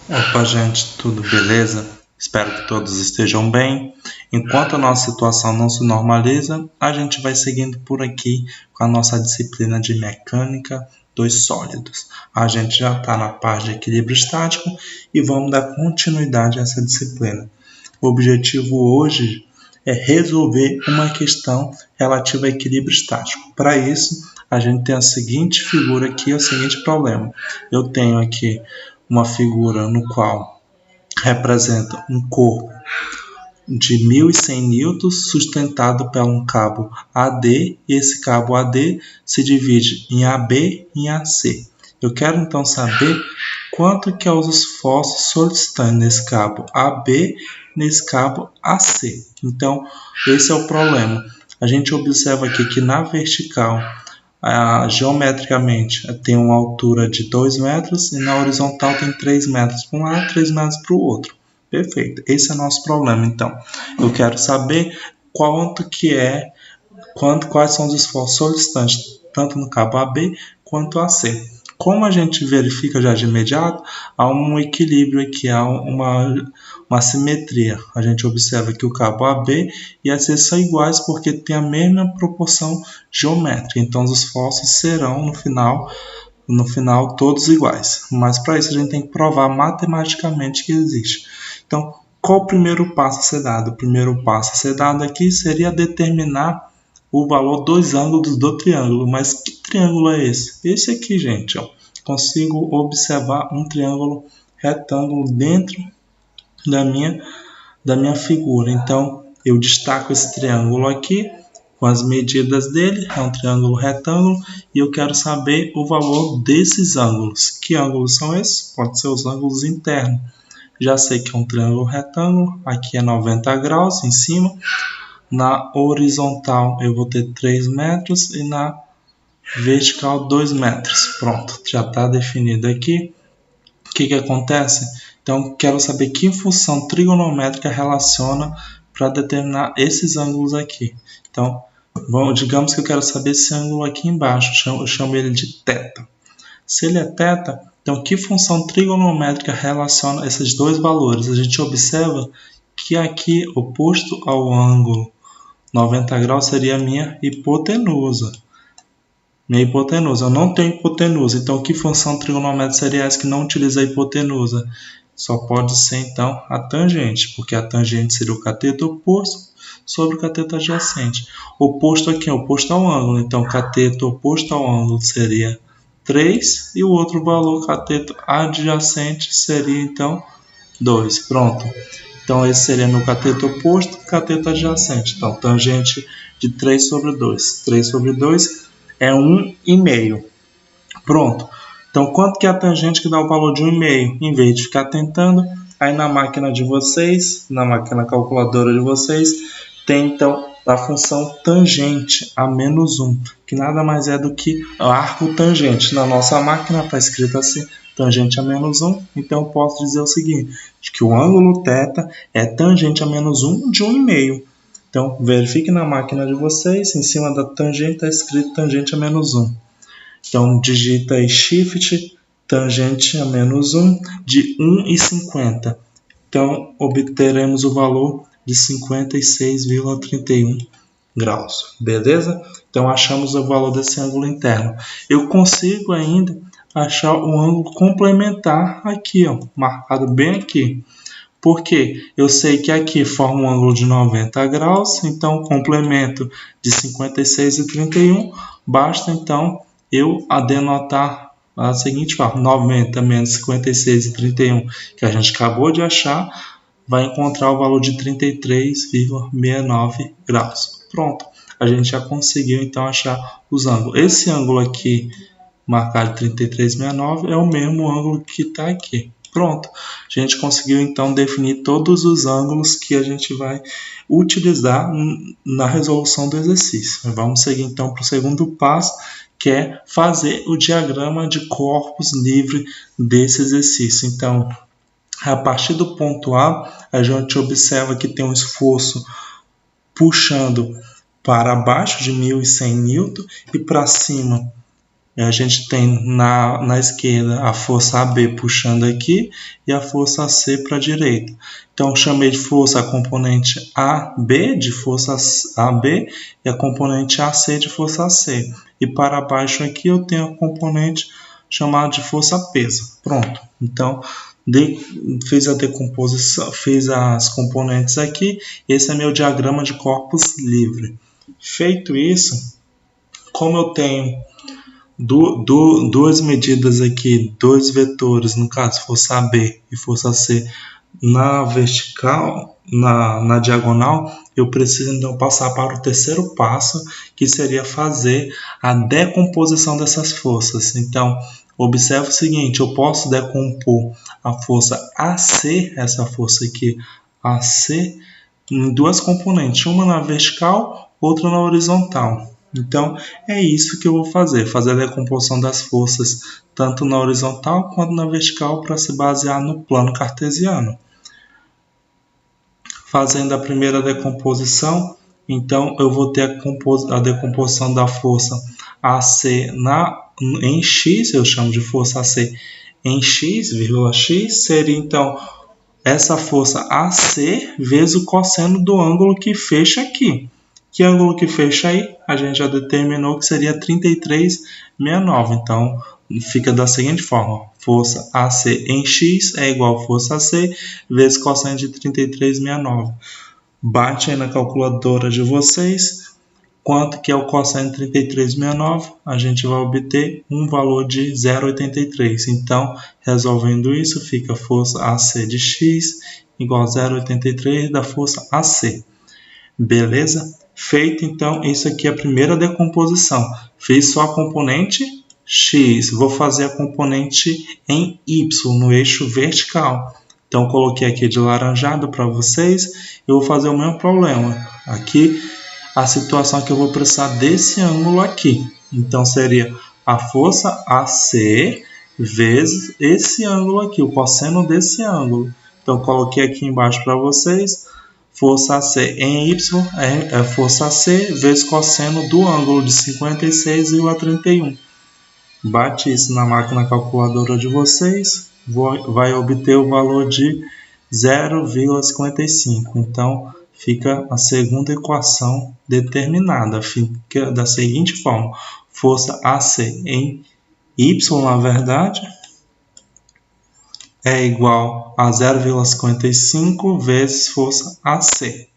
Opa, gente, tudo beleza? Espero que todos estejam bem. Enquanto a nossa situação não se normaliza, a gente vai seguindo por aqui com a nossa disciplina de mecânica dos sólidos. A gente já está na parte de equilíbrio estático e vamos dar continuidade a essa disciplina. O objetivo hoje é resolver uma questão relativa a equilíbrio estático. Para isso, a gente tem a seguinte figura aqui, o seguinte problema. Eu tenho aqui uma figura no qual representa um corpo de 1.100 newtons sustentado por um cabo AD, e esse cabo AD se divide em AB e em AC. Eu quero então saber quanto que é os esforços solicitantes nesse cabo AB, nesse cabo AC. Então, esse é o problema. A gente observa aqui que na vertical, geometricamente, tem uma altura de 2 metros e na horizontal tem 3 metros para um lado, 3 metros para o outro. Perfeito. Esse é o nosso problema, então. Eu quero saber quais são os esforços solicitantes, tanto no cabo AB quanto AC. Como a gente verifica já de imediato, há um equilíbrio aqui, há uma simetria. A gente observa que o cabo AB e AC são iguais porque tem a mesma proporção geométrica. Então, os esforços serão, no final todos iguais. Mas para isso a gente tem que provar matematicamente que existe. Então, qual o primeiro passo a ser dado? O primeiro passo a ser dado aqui seria determinar o valor dos ângulos do triângulo. Mas que triângulo é esse? Esse aqui, gente. Ó. Consigo observar um triângulo retângulo dentro da minha figura. Então, eu destaco esse triângulo aqui com as medidas dele. É um triângulo retângulo e eu quero saber o valor desses ângulos. Que ângulos são esses? Pode ser os ângulos internos. Já sei que é um triângulo retângulo. Aqui é 90 graus em cima. Na horizontal eu vou ter 3 metros e na vertical 2 metros. Pronto, já está definido aqui. O que acontece? Então, quero saber que função trigonométrica relaciona para determinar esses ângulos aqui. Então, digamos que eu quero saber esse ângulo aqui embaixo. Eu chamo ele de θ. Se ele é θ, então que função trigonométrica relaciona esses dois valores? A gente observa que aqui, oposto ao ângulo 90 graus, seria a minha hipotenusa. Eu não tenho hipotenusa, então que função trigonométrica seria essa que não utiliza a hipotenusa? Só pode ser então a tangente, porque a tangente seria o cateto oposto sobre o cateto adjacente. Oposto aqui é oposto ao ângulo, então cateto oposto ao ângulo seria 3 e o outro valor cateto adjacente seria então 2. Pronto. Então, esse seria meu cateto oposto, cateto adjacente. Então, tangente de 3 sobre 2. 3 sobre 2 é 1,5. Pronto. Então, quanto que é a tangente que dá o valor de 1,5? Em vez de ficar tentando, aí na máquina de vocês, na máquina calculadora de vocês, tem então a função tangente a menos 1, que nada mais é do que arco tangente. Na nossa máquina está escrito assim, tangente a menos 1, então eu posso dizer o seguinte, que o ângulo θ é tangente a menos 1 de 1,5. Então, verifique na máquina de vocês, em cima da tangente está escrito tangente a menos 1. Então, digita aí shift, tangente a menos 1 de 1,50. Então, obteremos o valor de 56,31 graus, beleza? Então, achamos o valor desse ângulo interno. Eu consigo ainda achar o ângulo complementar aqui, ó, marcado bem aqui. Porque eu sei que aqui forma um ângulo de 90 graus, então complemento de 56,31, basta então eu denotar a seguinte forma, 90 menos 56,31, que a gente acabou de achar, vai encontrar o valor de 33,69 graus. Pronto, a gente já conseguiu então achar os ângulos. Esse ângulo aqui, marcado 33,69, é o mesmo ângulo que está aqui. Pronto, a gente conseguiu então definir todos os ângulos que a gente vai utilizar na resolução do exercício. Vamos seguir então para o segundo passo, que é fazer o diagrama de corpos livre desse exercício. Então, a partir do ponto A, a gente observa que tem um esforço puxando para baixo de 1.100 N e para cima A gente tem na esquerda a força AB puxando aqui e a força AC para a direita. Então, chamei de força a componente AB de força AB e a componente AC de força AC. E para baixo aqui eu tenho a componente chamada de força peso. Pronto. Então, fiz a decomposição, fiz as componentes aqui. Esse é meu diagrama de corpos livre. Feito isso, como eu tenho duas medidas aqui, dois vetores, no caso força AB e força C, na vertical, na diagonal, eu preciso então passar para o terceiro passo, que seria fazer a decomposição dessas forças. Então, observe o seguinte, eu posso decompor a força AC, essa força aqui, AC, em duas componentes, uma na vertical, outra na horizontal. Então, é isso que eu vou fazer a decomposição das forças, tanto na horizontal quanto na vertical, para se basear no plano cartesiano. Fazendo a primeira decomposição, então eu vou ter a decomposição da força AC em X, eu chamo de força AC em X, vírgula X, seria então essa força AC vezes o cosseno do ângulo que fecha aqui. Que ângulo que fecha aí? A gente já determinou que seria 33,69. Então, fica da seguinte forma. Força AC em X é igual a força AC vezes cosseno de 33,69. Bate aí na calculadora de vocês. Quanto que é o cosseno de 33,69? A gente vai obter um valor de 0,83. Então, resolvendo isso, fica força AC de X igual a 0,83 da força AC. Beleza? Feito, então, isso aqui é a primeira decomposição. Fiz só a componente X. Vou fazer a componente em Y, no eixo vertical. Então, coloquei aqui de laranjado para vocês. Eu vou fazer o mesmo problema. Aqui, a situação que eu vou precisar desse ângulo aqui. Então, seria a força AC vezes esse ângulo aqui, o cosseno desse ângulo. Então, coloquei aqui embaixo para vocês. Força AC em Y é força AC vezes cosseno do ângulo de 56,31. Bate isso na máquina calculadora de vocês, vai obter o valor de 0,55. Então, fica a segunda equação determinada. Fica da seguinte forma. Força AC em Y, na verdade, é igual a 0,55 vezes força AC.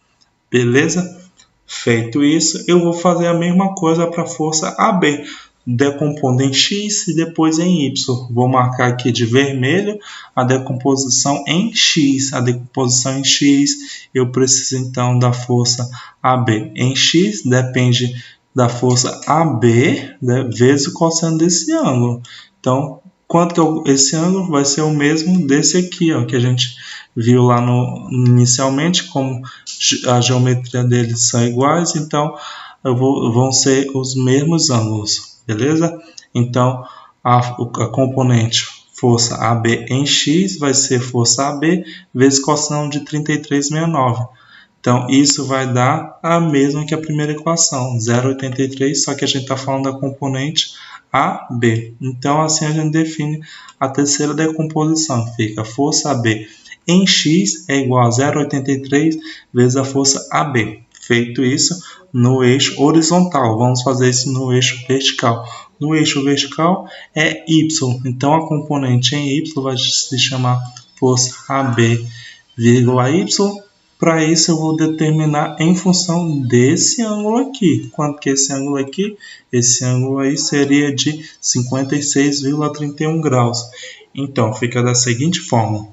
Beleza? Feito isso, eu vou fazer a mesma coisa para a força AB, decompondo em X e depois em Y. Vou marcar aqui de vermelho a decomposição em X. A decomposição em X, eu preciso então da força AB em X, depende da força AB, né, vezes o cosseno desse ângulo. Então, quanto que esse ângulo vai ser o mesmo desse aqui, ó, que a gente viu lá inicialmente, como a geometria deles são iguais, então vão ser os mesmos ângulos, beleza? Então, a componente força AB em X vai ser força AB vezes cosseno de 33,69. Então, isso vai dar a mesma que a primeira equação, 0,83, só que a gente está falando da componente AB. Então, assim a gente define a terceira decomposição. Fica a força AB em X é igual a 0,83 vezes a força AB. Feito isso, no eixo horizontal. Vamos fazer isso no eixo vertical. No eixo vertical é Y. Então, a componente em Y vai se chamar força AB, vírgula Y. Para isso, eu vou determinar em função desse ângulo aqui. Quanto que é esse ângulo aqui? Esse ângulo aí seria de 56,31 graus. Então, fica da seguinte forma.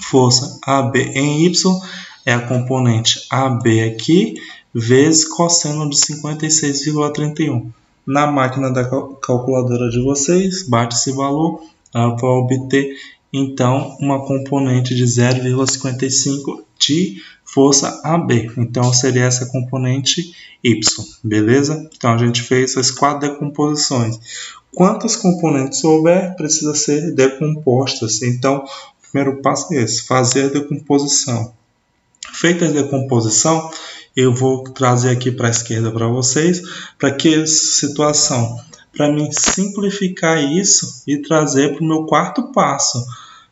Força AB em Y é a componente AB aqui, vezes cosseno de 56,31. Na máquina da calculadora de vocês, bate esse valor para obter, então, uma componente de 0,55 de força AB. Então, seria essa componente Y, beleza? Então, a gente fez essas 4 decomposições. Quantas componentes houver, precisa ser decompostas. Então, o primeiro passo é esse, fazer a decomposição. Feita a decomposição, eu vou trazer aqui para a esquerda para vocês, para que situação para mim simplificar isso e trazer para o meu quarto passo.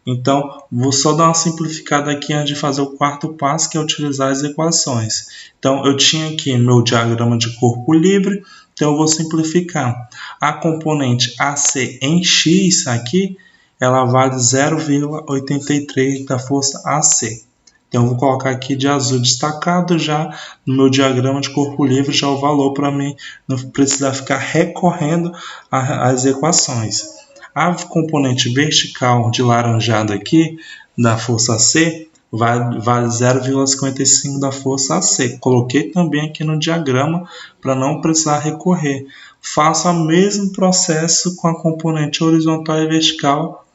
Então, vou só dar uma simplificada aqui antes de fazer o quarto passo, que é utilizar as equações. Então, eu tinha aqui meu diagrama de corpo livre, então eu vou simplificar. A componente AC em X aqui, ela vale 0,83 da força AC. Então, eu vou colocar aqui de azul destacado já no meu diagrama de corpo livre, já o valor para mim não precisar ficar recorrendo às equações. A componente vertical de laranjado aqui, da força C, vale 0,55 da força AC. Coloquei também aqui no diagrama para não precisar recorrer. Faço o mesmo processo com a componente horizontal e vertical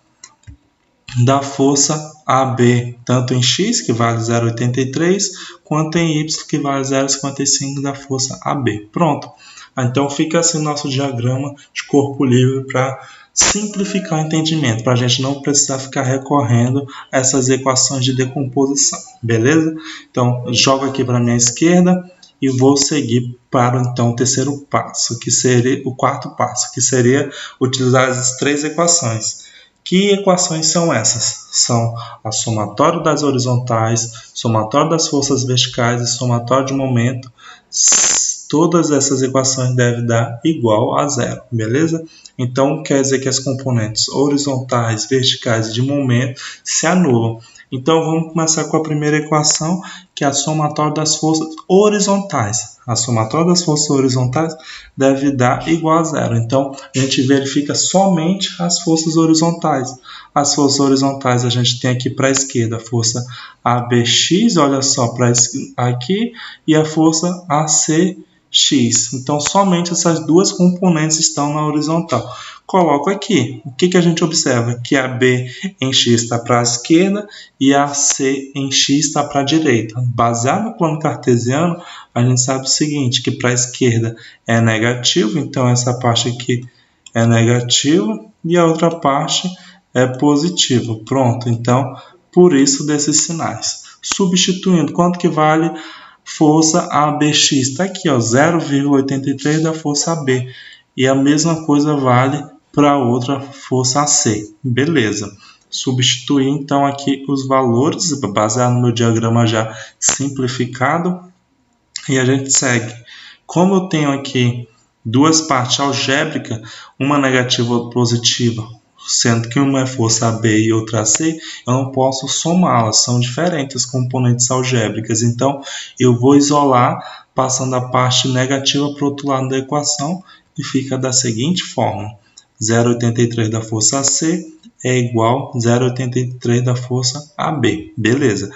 da força AB, tanto em X, que vale 0,83, quanto em Y, que vale 0,55 da força AB. Pronto. Então fica assim o nosso diagrama de corpo livre para simplificar o entendimento, para a gente não precisar ficar recorrendo a essas equações de decomposição, beleza? Então, jogo aqui para a minha esquerda e vou seguir para então o terceiro passo, que seria o quarto passo, que seria utilizar as três equações. Que equações são essas? São a somatório das horizontais, somatório das forças verticais e somatório de momento. Todas essas equações devem dar igual a zero, beleza? Então, quer dizer que as componentes horizontais, verticais e de momento se anulam. Então, vamos começar com a primeira equação, que é a somatória das forças horizontais. A somatória das forças horizontais deve dar igual a zero. Então, a gente verifica somente as forças horizontais. As forças horizontais a gente tem aqui para a esquerda a força ABX, olha só, para aqui, e a força ACX. Então, somente essas duas componentes estão na horizontal. Coloco aqui. O que a gente observa? Que a B em X está para a esquerda e a C em X está para a direita. Baseado no plano cartesiano, a gente sabe o seguinte, que para a esquerda é negativo, então essa parte aqui é negativa e a outra parte é positiva. Pronto, então, por isso desses sinais. Substituindo, quanto que vale força ABX? Está aqui, 0,83 da força AB. E a mesma coisa vale para a outra força AC. Beleza. Substituir então aqui os valores, baseado no meu diagrama já simplificado. E a gente segue. Como eu tenho aqui duas partes algébricas, uma negativa e outra positiva, sendo que uma é força AB e outra AC, eu não posso somá-las, são diferentes as componentes algébricas. Então, eu vou isolar, passando a parte negativa para o outro lado da equação, e fica da seguinte forma: 0,83 da força AC é igual a 0,83 da força AB. Beleza.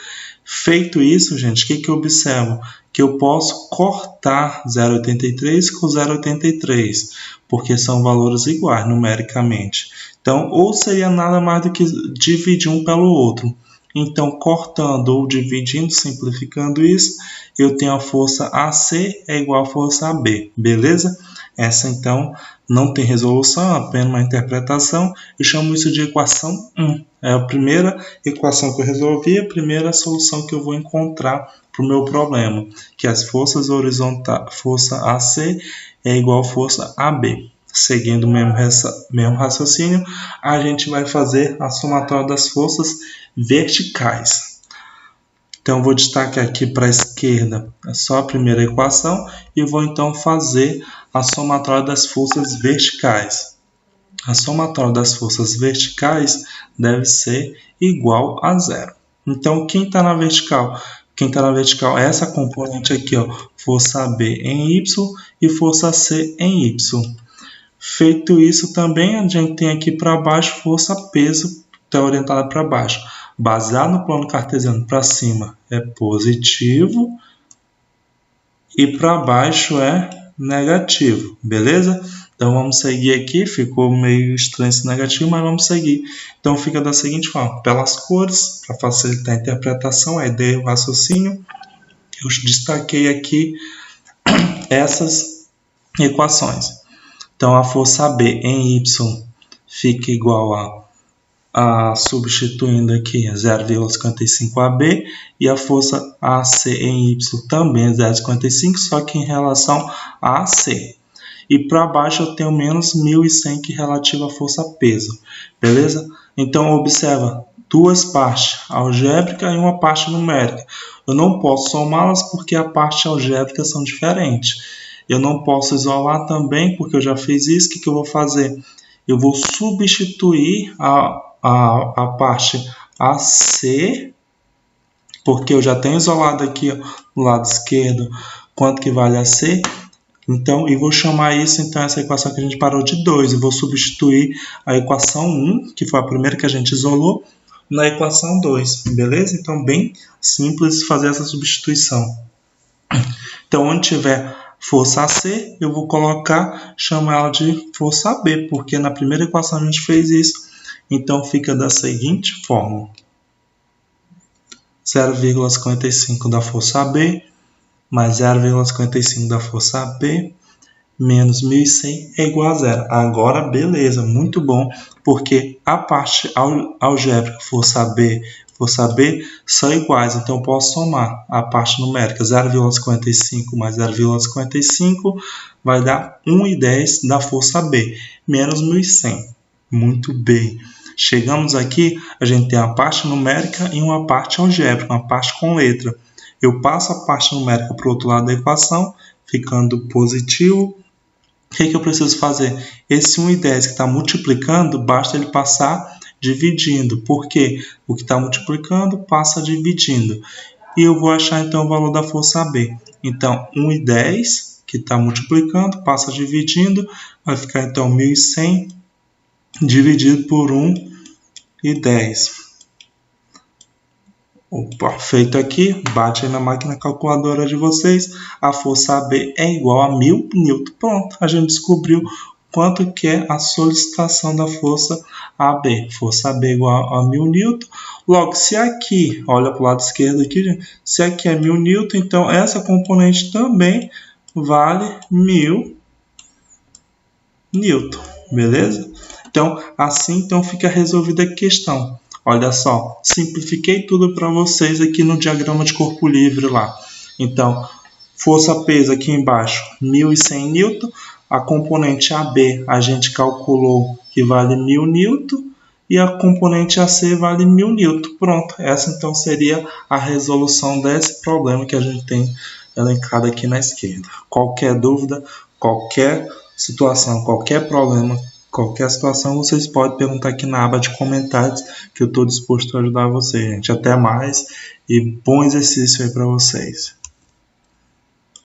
Feito isso, gente, o que eu observo? Que eu posso cortar 0,83 com 0,83, porque são valores iguais numericamente. Então, ou seria nada mais do que dividir um pelo outro. Então, cortando ou dividindo, simplificando isso, eu tenho a força AC é igual a força AB. Beleza? Essa, então, não tem resolução, é apenas uma interpretação. Eu chamo isso de equação 1. É a primeira equação que eu resolvi, a primeira solução que eu vou encontrar para o meu problema, que as forças horizontais, força AC é igual a força AB. Seguindo o mesmo raciocínio, a gente vai fazer a somatória das forças verticais. Então, vou destacar aqui para a esquerda só a primeira equação e vou então fazer a somatória das forças verticais. A somatória das forças verticais deve ser igual a zero. Então, quem está na vertical? Quem está na vertical é essa componente aqui, força AB em Y e força C em Y. Feito isso, também a gente tem aqui para baixo força peso, está orientada para baixo. Baseado no plano cartesiano, para cima é positivo e para baixo é negativo, beleza? Então vamos seguir aqui, ficou meio estranho esse negativo, mas vamos seguir. Então fica da seguinte forma, pelas cores, para facilitar a interpretação, a ideia, o raciocínio, eu destaquei aqui essas equações. Então a força AB em Y fica igual substituindo aqui 0,55 AB e a força AC em Y também é 0,55, só que em relação a AC. e para baixo eu tenho menos 1.100 que é relativo à força peso, beleza? Então observa, duas partes algébrica e uma parte numérica. Eu não posso somá-las porque a parte algébrica são diferentes. Eu não posso isolar também porque eu já fiz isso. O que eu vou fazer? Eu vou substituir a parte AC, porque eu já tenho isolado aqui, ó, no lado esquerdo quanto que vale AC. Então, eu vou chamar isso, então, essa equação que a gente parou de 2. Eu vou substituir a equação 1, que foi a primeira que a gente isolou, na equação 2, beleza? Então, bem simples fazer essa substituição. Então, onde tiver força AC, eu vou chamar ela de força AB, porque na primeira equação a gente fez isso. Então, fica da seguinte forma. 0,55 da força AB mais 0,55 da força AB menos 1.100 é igual a zero. Agora, beleza, muito bom, porque a parte algébrica, força B são iguais, então eu posso somar a parte numérica. 0,55 mais 0,55 vai dar 1,10 da força B, menos 1.100. Muito bem. Chegamos aqui, a gente tem a parte numérica e uma parte algébrica, uma parte com letra. Eu passo a parte numérica para o outro lado da equação, ficando positivo. O que eu preciso fazer? Esse 1,10 que está multiplicando, basta ele passar dividindo, porque o que está multiplicando passa dividindo. E eu vou achar então o valor da força B. Então, 1,10 que está multiplicando, passa dividindo, vai ficar então 1.100 dividido por 1,10. Opa, feito aqui, bate aí na máquina calculadora de vocês, a força AB é igual a 1.000 N. Pronto, a gente descobriu quanto que é a solicitação da força AB. Força AB é igual a 1.000 N. Logo, se aqui, olha para o lado esquerdo aqui, gente, se aqui é 1.000 N, então essa componente também vale 1.000 N, beleza? Então, assim fica resolvida a questão. Olha só, simplifiquei tudo para vocês aqui no diagrama de corpo livre lá. Então, força-peso aqui embaixo, 1.100 N. A componente AB a gente calculou que vale 1.000 N. E a componente AC vale 1.000 N. Pronto, essa então seria a resolução desse problema que a gente tem elencado aqui na esquerda. Qualquer dúvida, qualquer situação, qualquer problema, qualquer situação, vocês podem perguntar aqui na aba de comentários que eu estou disposto a ajudar vocês, gente. Até mais e bom exercício aí para vocês.